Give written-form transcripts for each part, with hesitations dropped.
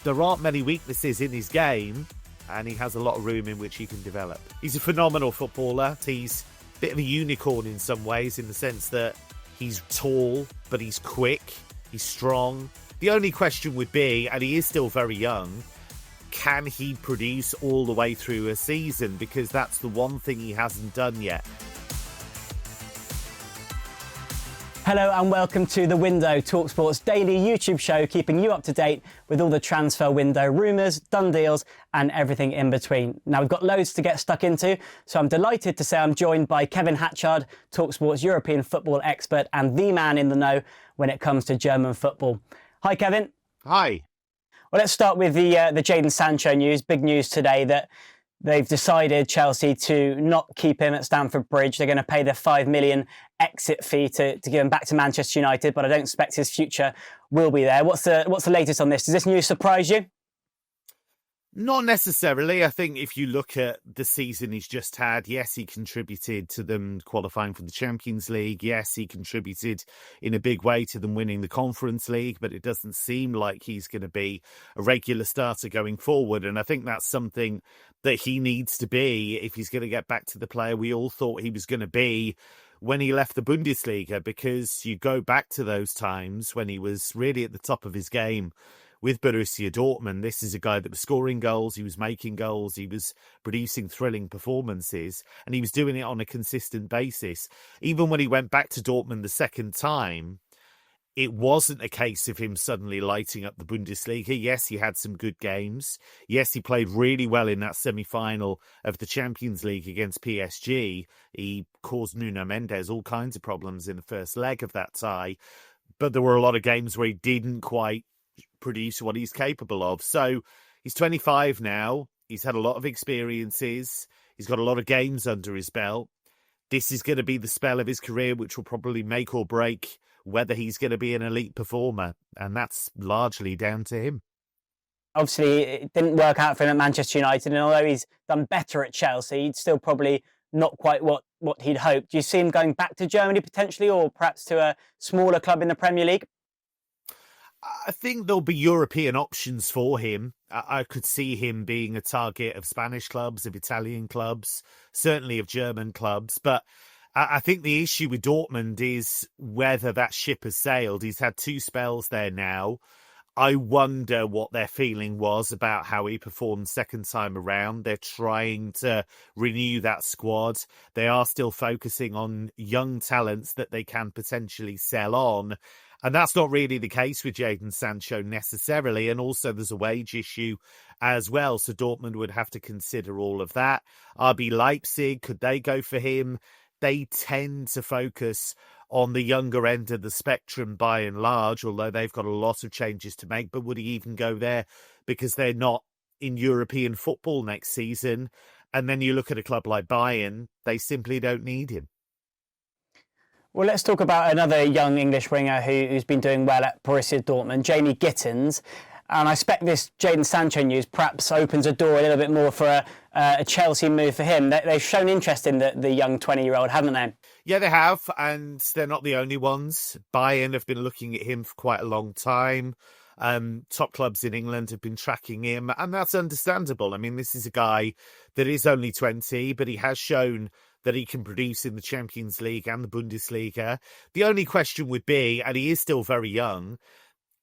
there aren't many weaknesses in his game, and he has a lot of room in which he can develop. He's a phenomenal footballer. He's a bit of a unicorn in some ways, in the sense that he's tall, but he's quick, he's strong. The only question would be, and he is still very young, can he produce all the way through a season? Because that's the one thing he hasn't done yet. Hello and welcome to The Window, talkSPORT's daily YouTube show, keeping you up to date with all the transfer window rumours, done deals and everything in between. Now, we've got loads to get stuck into, so I'm delighted to say I'm joined by Kevin Hatchard, talkSPORT's European football expert and the man in the know when it comes to German football. Hi, Kevin. Hi. Well, let's start with the Jadon Sancho news. Big news today that they've decided, Chelsea, to not keep him at Stamford Bridge. They're going to pay the $5 million exit fee to give him back to Manchester United, but I don't expect his future will be there. What's the latest on this? Does this news surprise you? Not necessarily. I think if you look at the season he's just had, yes, he contributed to them qualifying for the Champions League. Yes, he contributed in a big way to them winning the Conference League, but it doesn't seem like he's going to be a regular starter going forward. And I think that's something that he needs to be if he's going to get back to the player we all thought he was going to be when he left the Bundesliga, because you go back to those times when he was really at the top of his game with Borussia Dortmund. This is a guy that was scoring goals, he was making goals, he was producing thrilling performances, and he was doing it on a consistent basis. Even when he went back to Dortmund the second time, it wasn't a case of him suddenly lighting up the Bundesliga. Yes, he had some good games. Yes, he played really well in that semi-final of the Champions League against PSG. He caused Nuno Mendes all kinds of problems in the first leg of that tie. But there were a lot of games where he didn't quite produce what he's capable of. So he's 25 now. He's had a lot of experiences. He's got a lot of games under his belt. This is going to be the spell of his career which will probably make or break whether he's going to be an elite performer. And that's largely down to him. Obviously, it didn't work out for him at Manchester United. And although he's done better at Chelsea, he's still probably not quite what he'd hoped. Do you see him going back to Germany potentially, or perhaps to a smaller club in the Premier League? I think there'll be European options for him. I could see him being a target of Spanish clubs, of Italian clubs, certainly of German clubs. But I think the issue with Dortmund is whether that ship has sailed. He's had 2 spells there now. I wonder what their feeling was about how he performed second time around. They're trying to renew that squad. They are still focusing on young talents that they can potentially sell on. And that's not really the case with Jadon Sancho necessarily. And also there's a wage issue as well. So Dortmund would have to consider all of that. RB Leipzig, could they go for him? They tend to focus on the younger end of the spectrum by and large, although they've got a lot of changes to make. But would he even go there because they're not in European football next season? And then you look at a club like Bayern, they simply don't need him. Well, let's talk about another young English winger who's been doing well at Borussia Dortmund, Jamie Gittens. And I expect this Jadon Sancho news perhaps opens a door a little bit more for a Chelsea move for him. They've shown interest in the young 20-year-old, haven't they? Yeah, they have, and they're not the only ones. Bayern have been looking at him for quite a long time. Top clubs in England have been tracking him, and that's understandable. I mean, this is a guy that is only 20, but he has shown that he can produce in the Champions League and the Bundesliga. The only question would be, and he is still very young,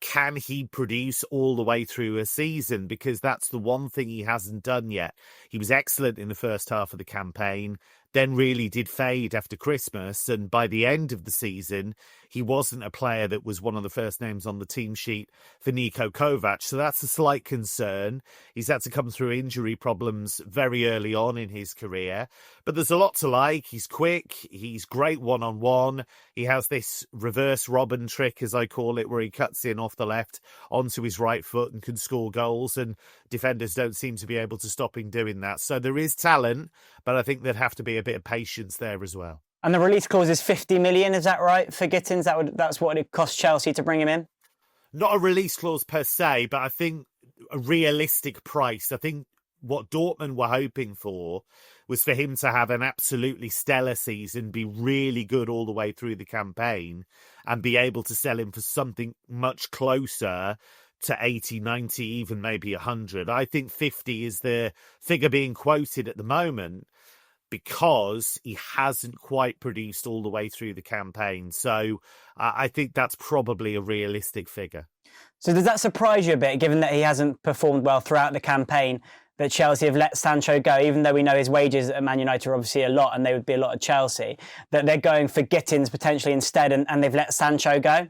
can he produce all the way through a season? Because that's the one thing he hasn't done yet. He was excellent in the first half of the campaign, then really did fade after Christmas. And by the end of the season, he wasn't a player that was one of the first names on the team sheet for Niko Kovac. So that's a slight concern. He's had to come through injury problems very early on in his career. But there's a lot to like. He's quick. He's great one-on-one. He has this reverse Robin trick, as I call it, where he cuts in off the left onto his right foot and can score goals. And defenders don't seem to be able to stop him doing that. So there is talent, but I think there'd have to be a bit of patience there as well. And the release clause is 50 million, is that right, for Gittens? That's what it cost Chelsea to bring him in? Not a release clause per se, but I think a realistic price. I think what Dortmund were hoping for was for him to have an absolutely stellar season, be really good all the way through the campaign, and be able to sell him for something much closer to 80, 90, even maybe 100. I think 50 is the figure being quoted at the moment because he hasn't quite produced all the way through the campaign. So I think that's probably a realistic figure. So does that surprise you a bit, given that he hasn't performed well throughout the campaign, that Chelsea have let Sancho go, even though we know his wages at Man United are obviously a lot and they would be a lot of Chelsea, that they're going for Gittens potentially instead and they've let Sancho go?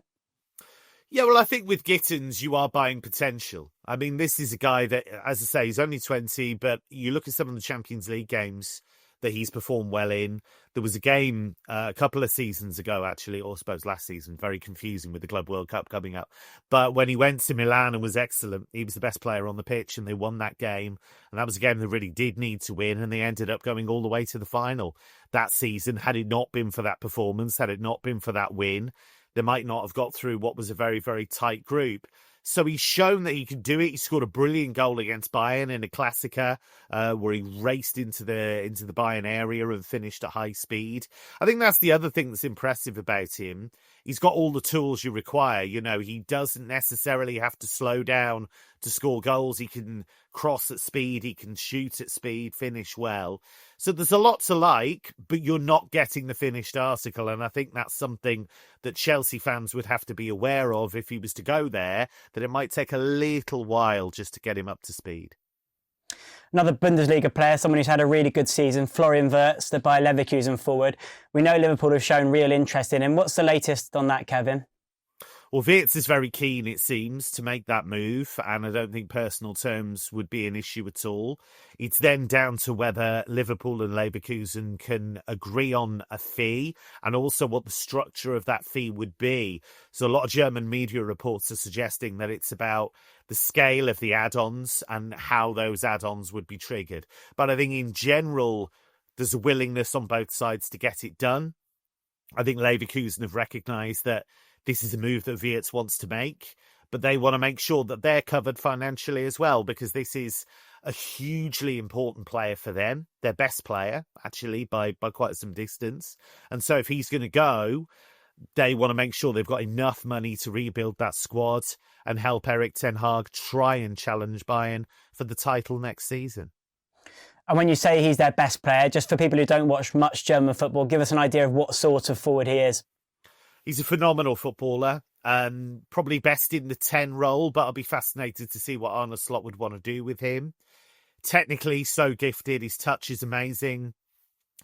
Yeah, well, I think with Gittens, you are buying potential. I mean, this is a guy that, as I say, he's only 20, but you look at some of the Champions League games that he's performed well in. There was a game a couple of seasons ago, actually, or I suppose last season, very confusing with the Club World Cup coming up. But when he went to Milan and was excellent, he was the best player on the pitch and they won that game. And that was a game they really did need to win. And they ended up going all the way to the final that season. Had it not been for that performance, had it not been for that win, they might not have got through what was a very, very tight group. So he's shown that he can do it. He scored a brilliant goal against Bayern in a Klassiker, where he raced into the Bayern area and finished at high speed. I think that's the other thing that's impressive about him. He's got all the tools you require. You know, he doesn't necessarily have to slow down to score goals. He can cross at speed. He can shoot at speed, finish well. So there's a lot to like, but you're not getting the finished article. And I think that's something that Chelsea fans would have to be aware of if he was to go there, that it might take a little while just to get him up to speed. Another Bundesliga player, someone who's had a really good season, Florian Wirtz, the Bayer Leverkusen forward. We know Liverpool have shown real interest in him. What's the latest on that, Kevin? Well, Wirtz is very keen, it seems, to make that move, and I don't think personal terms would be an issue at all. It's then down to whether Liverpool and Leverkusen can agree on a fee and also what the structure of that fee would be. So a lot of German media reports are suggesting that it's about the scale of the add-ons and how those add-ons would be triggered. But I think in general, there's a willingness on both sides to get it done. I think Leverkusen have recognised that this is a move that Wirtz wants to make, but they want to make sure that they're covered financially as well, because this is a hugely important player for them, their best player, actually, by quite some distance. And so if he's going to go, they want to make sure they've got enough money to rebuild that squad and help Erik ten Hag try and challenge Bayern for the title next season. And when you say he's their best player, just for people who don't watch much German football, give us an idea of what sort of forward he is. He's a phenomenal footballer, probably best in the 10 role, but I'll be fascinated to see what Arne Slot would want to do with him. Technically, so gifted. His touch is amazing.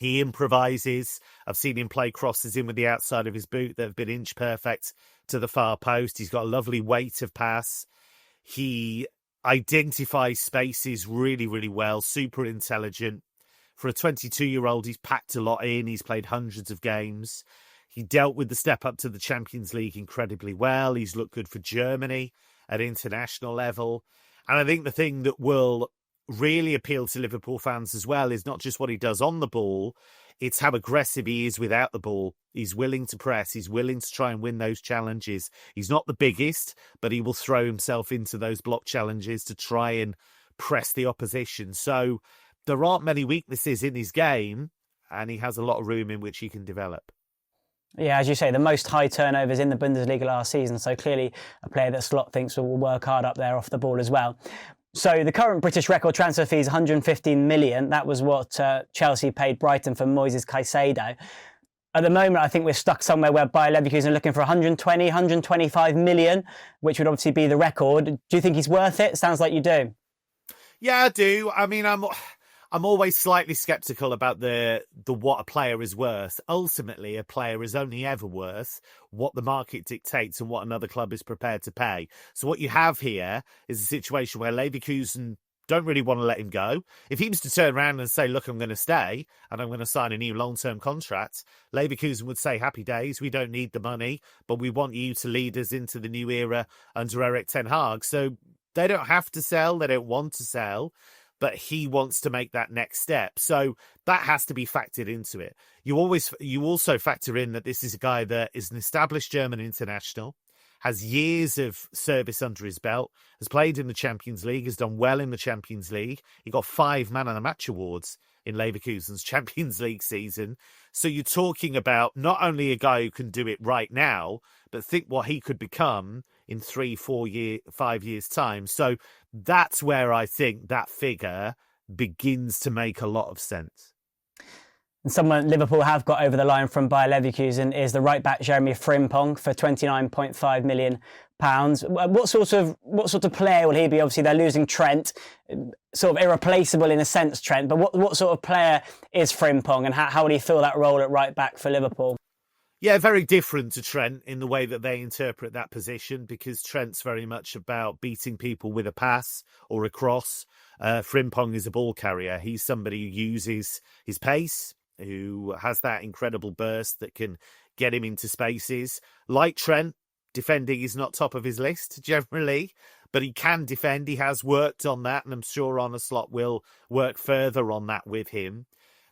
He improvises. I've seen him play crosses in with the outside of his boot that have been inch perfect to the far post. He's got a lovely weight of pass. He identifies spaces really, really well. Super intelligent. For a 22-year-old, he's packed a lot in. He's played hundreds of games. He dealt with the step up to the Champions League incredibly well. He's looked good for Germany at international level. And I think the thing that will really appeal to Liverpool fans as well is not just what he does on the ball, it's how aggressive he is without the ball. He's willing to press. He's willing to try and win those challenges. He's not the biggest, but he will throw himself into those block challenges to try and press the opposition. So there aren't many weaknesses in his game, and he has a lot of room in which he can develop. Yeah, as you say, the most high turnovers in the Bundesliga last season. So clearly a player that Slot thinks will work hard up there off the ball as well. So the current British record transfer fee is 115 million. That was what Chelsea paid Brighton for Moises Caicedo. At the moment, I think we're stuck somewhere where Bayer Leverkusen are looking for 120, 125 million, which would obviously be the record. Do you think he's worth it? Sounds like you do. Yeah, I do. I mean, I'm always slightly sceptical about the what a player is worth. Ultimately, a player is only ever worth what the market dictates and what another club is prepared to pay. So what you have here is a situation where Leverkusen don't really want to let him go. If he was to turn around and say, look, I'm going to stay and I'm going to sign a new long-term contract, Leverkusen would say, happy days, we don't need the money, but we want you to lead us into the new era under Erik ten Hag. So they don't have to sell, they don't want to sell, but he wants to make that next step. So that has to be factored into it. You also factor in that this is a guy that is an established German international, has years of service under his belt, has played in the Champions League, has done well in the Champions League. He got 5 Man of the Match awards in Leverkusen's Champions League season. So you're talking about not only a guy who can do it right now, but think what he could become in 5 years' time. So that's where I think that figure begins to make a lot of sense. And someone Liverpool have got over the line from Bayer Leverkusen is the right back Jeremy Frimpong for £29.5 million. What sort of player will he be? Obviously, they're losing Trent, sort of irreplaceable in a sense, Trent. But what sort of player is Frimpong, and how will he fill that role at right back for Liverpool? Yeah, very different to Trent in the way that they interpret that position, because Trent's very much about beating people with a pass or a cross. Frimpong is a ball carrier. He's somebody who uses his pace, who has that incredible burst that can get him into spaces. Like Trent, defending is not top of his list generally, but he can defend. He has worked on that, and I'm sure Arne Slot will work further on that with him.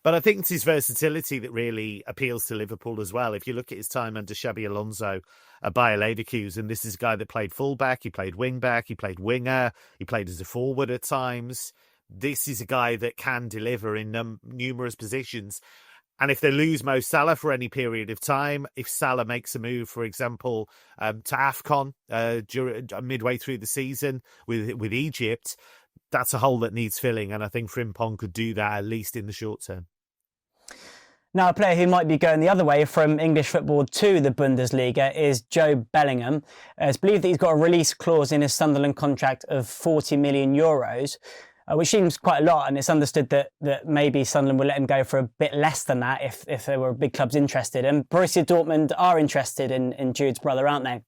But I think it's his versatility that really appeals to Liverpool as well. If you look at his time under Xabi Alonso at Bayer Leverkusen, this is a guy that played fullback, he played wing-back, he played winger, he played as a forward at times. This is a guy that can deliver in numerous positions. And if they lose Mo Salah for any period of time, if Salah makes a move, for example, to AFCON midway through the season with Egypt, that's a hole that needs filling. And I think Frimpong could do that, at least in the short term. Now, a player who might be going the other way from English football to the Bundesliga is Jobe Bellingham. It's believed that he's got a release clause in his Sunderland contract of €40 million. Which seems quite a lot, and it's understood that maybe Sunderland will let him go for a bit less than that if there were big clubs interested. And Borussia Dortmund are interested in Jude's brother, aren't they?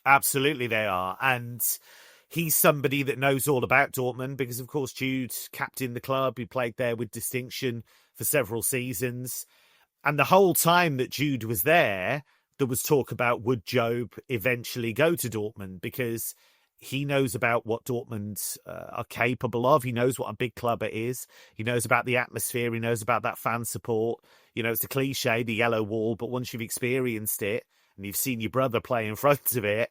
Absolutely they are. And he's somebody that knows all about Dortmund because, of course, Jude captained the club. He played there with distinction for several seasons. And the whole time that Jude was there was talk about would Jobe eventually go to Dortmund, because he knows about what Dortmund are capable of. He knows what a big club it is. He knows about the atmosphere. He knows about that fan support. You know, it's a cliche, the yellow wall, but once you've experienced it and you've seen your brother play in front of it,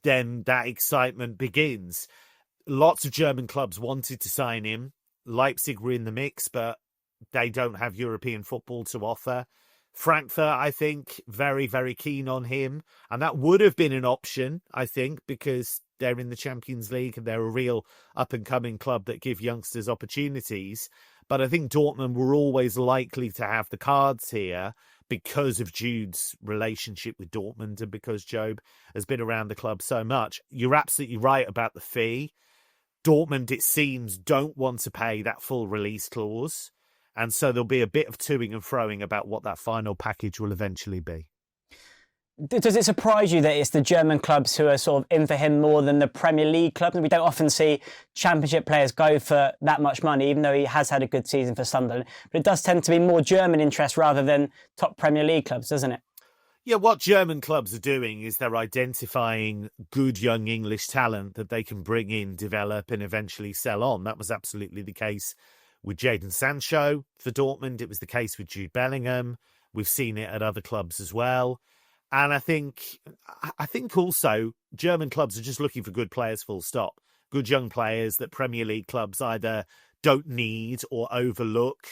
then that excitement begins. Lots of German clubs wanted to sign him. Leipzig were in the mix, but they don't have European football to offer. Frankfurt, I think, very, very keen on him. And that would have been an option, I think, because they're in the Champions League and they're a real up-and-coming club that give youngsters opportunities. But I think Dortmund were always likely to have the cards here because of Jude's relationship with Dortmund and because Jobe has been around the club so much. You're absolutely right about the fee. Dortmund, it seems, don't want to pay that full release clause. And so there'll be a bit of toing and froing about what that final package will eventually be. Does it surprise you that it's the German clubs who are sort of in for him more than the Premier League clubs? We don't often see Championship players go for that much money, even though he has had a good season for Sunderland. But it does tend to be more German interest rather than top Premier League clubs, doesn't it? Yeah, what German clubs are doing is they're identifying good young English talent that they can bring in, develop and eventually sell on. That was absolutely the case with Jadon Sancho for Dortmund. It was the case with Jobe Bellingham. We've seen it at other clubs as well. And I think also German clubs are just looking for good players, full stop. Good young players that Premier League clubs either don't need or overlook.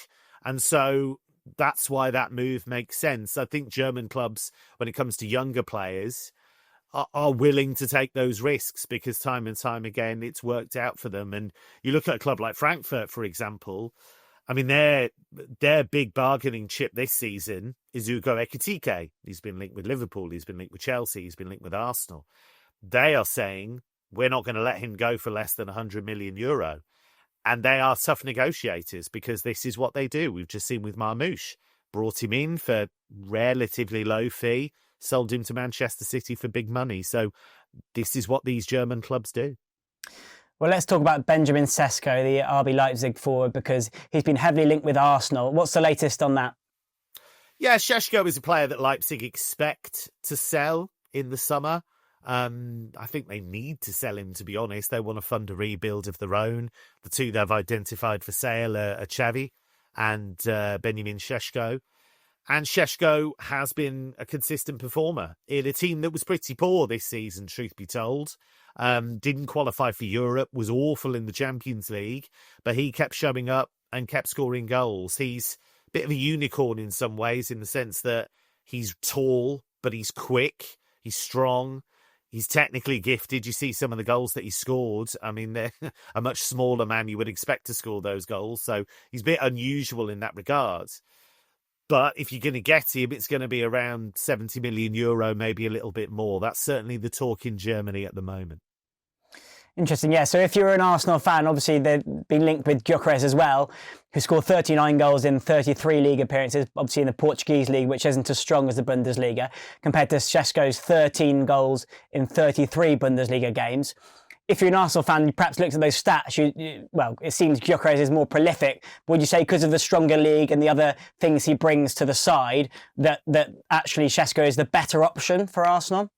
And so that's why that move makes sense. I think German clubs, when it comes to younger players, are willing to take those risks because time and time again, it's worked out for them. And you look at a club like Frankfurt, for example, I mean, their big bargaining chip this season is Ugo Ekitike. He's been linked with Liverpool. He's been linked with Chelsea. He's been linked with Arsenal. They are saying, we're not going to let him go for less than €100 million. And they are tough negotiators because this is what they do. We've just seen with Marmoush. Brought him in for relatively low fee, sold him to Manchester City for big money. So this is what these German clubs do. Well, let's talk about Benjamin Sesko, the RB Leipzig forward, because he's been heavily linked with Arsenal. What's the latest on that? Yeah, Sesko is a player that Leipzig expect to sell in the summer. I think they need to sell him, to be honest. They want to fund a rebuild of their own. The two they've identified for sale are Xavi and Benjamin Sesko. And Sesko has been a consistent performer in a team that was pretty poor this season, truth be told. Didn't qualify for Europe, was awful in the Champions League, but he kept showing up and kept scoring goals. He's a bit of a unicorn in some ways, in the sense that he's tall, but he's quick, he's strong. He's technically gifted. You see some of the goals that he scored. I mean, they're a much smaller man. You would expect to score those goals. So he's a bit unusual in that regard. But if you're going to get him, it's going to be around 70 million euro, maybe a little bit more. That's certainly the talk in Germany at the moment. Interesting, yeah. So if you're an Arsenal fan, obviously they've been linked with Gyokeres as well, who scored 39 goals in 33 league appearances, obviously in the Portuguese league, which isn't as strong as the Bundesliga, compared to Sesko's 13 goals in 33 Bundesliga games. If you're an Arsenal fan, you perhaps looked at those stats, well, it seems Gyokeres is more prolific. Would you say because of the stronger league and the other things he brings to the side, that actually Sesko is the better option for Arsenal?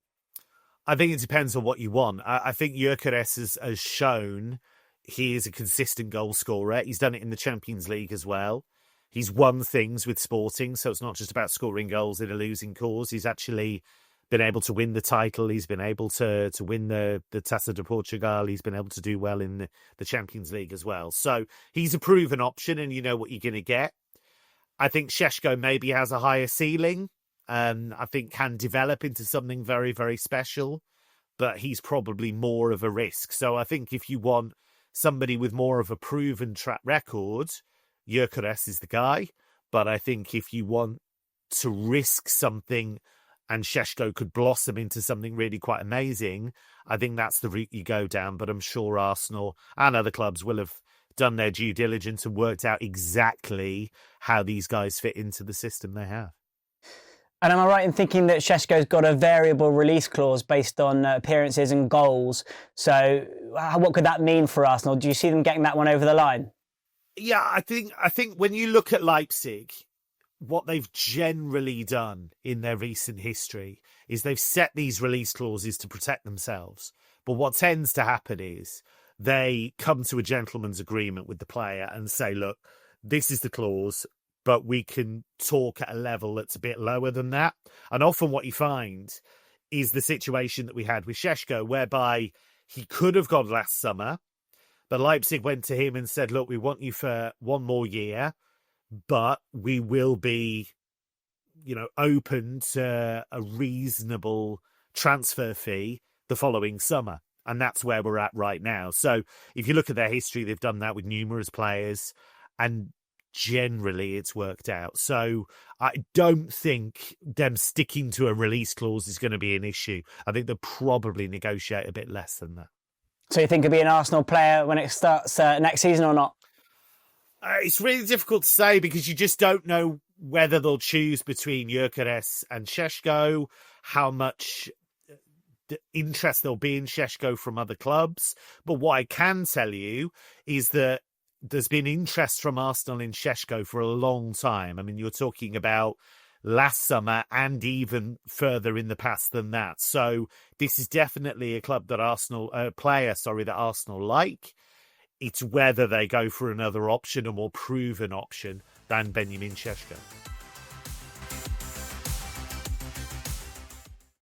I think it depends on what you want. I think Gyokeres has shown he is a consistent goal scorer. He's done it in the Champions League as well. He's won things with Sporting, so it's not just about scoring goals in a losing cause. He's actually been able to win the title. He's been able to win the Taça de Portugal. He's been able to do well in the Champions League as well. So he's a proven option, and you know what you're going to get. I think Sesko maybe has a higher ceiling. I think can develop into something very, very special, but he's probably more of a risk. So I think if you want somebody with more of a proven track record, Gyokeres is the guy. But I think if you want to risk something and Sesko could blossom into something really quite amazing, I think that's the route you go down. But I'm sure Arsenal and other clubs will have done their due diligence and worked out exactly how these guys fit into the system they have. And am I right in thinking that Sesko's got a variable release clause based on appearances and goals? So what could that mean for Arsenal? Do you see them getting that one over the line? Yeah, I think when you look at Leipzig, what they've generally done in their recent history is they've set these release clauses to protect themselves. But what tends to happen is they come to a gentleman's agreement with the player and say, look, this is the clause, but we can talk at a level that's a bit lower than that. And often what you find is the situation that we had with Sesko, whereby he could have gone last summer, but Leipzig went to him and said, look, we want you for one more year, but we will be, open to a reasonable transfer fee the following summer. And that's where we're at right now. So if you look at their history, they've done that with numerous players, and generally it's worked out. So I don't think them sticking to a release clause is going to be an issue. I think they'll probably negotiate a bit less than that. So you think he'll be an Arsenal player when it starts next season or not? It's really difficult to say because you just don't know whether they'll choose between Gyokeres and Sesko, how much interest there'll be in Sesko from other clubs. But what I can tell you is that there's been interest from Arsenal in Sesko for a long time. I mean, you're talking about last summer and even further in the past than that. So this is definitely a club that Arsenal like. It's whether they go for another option, a more proven option than Benjamin Sesko.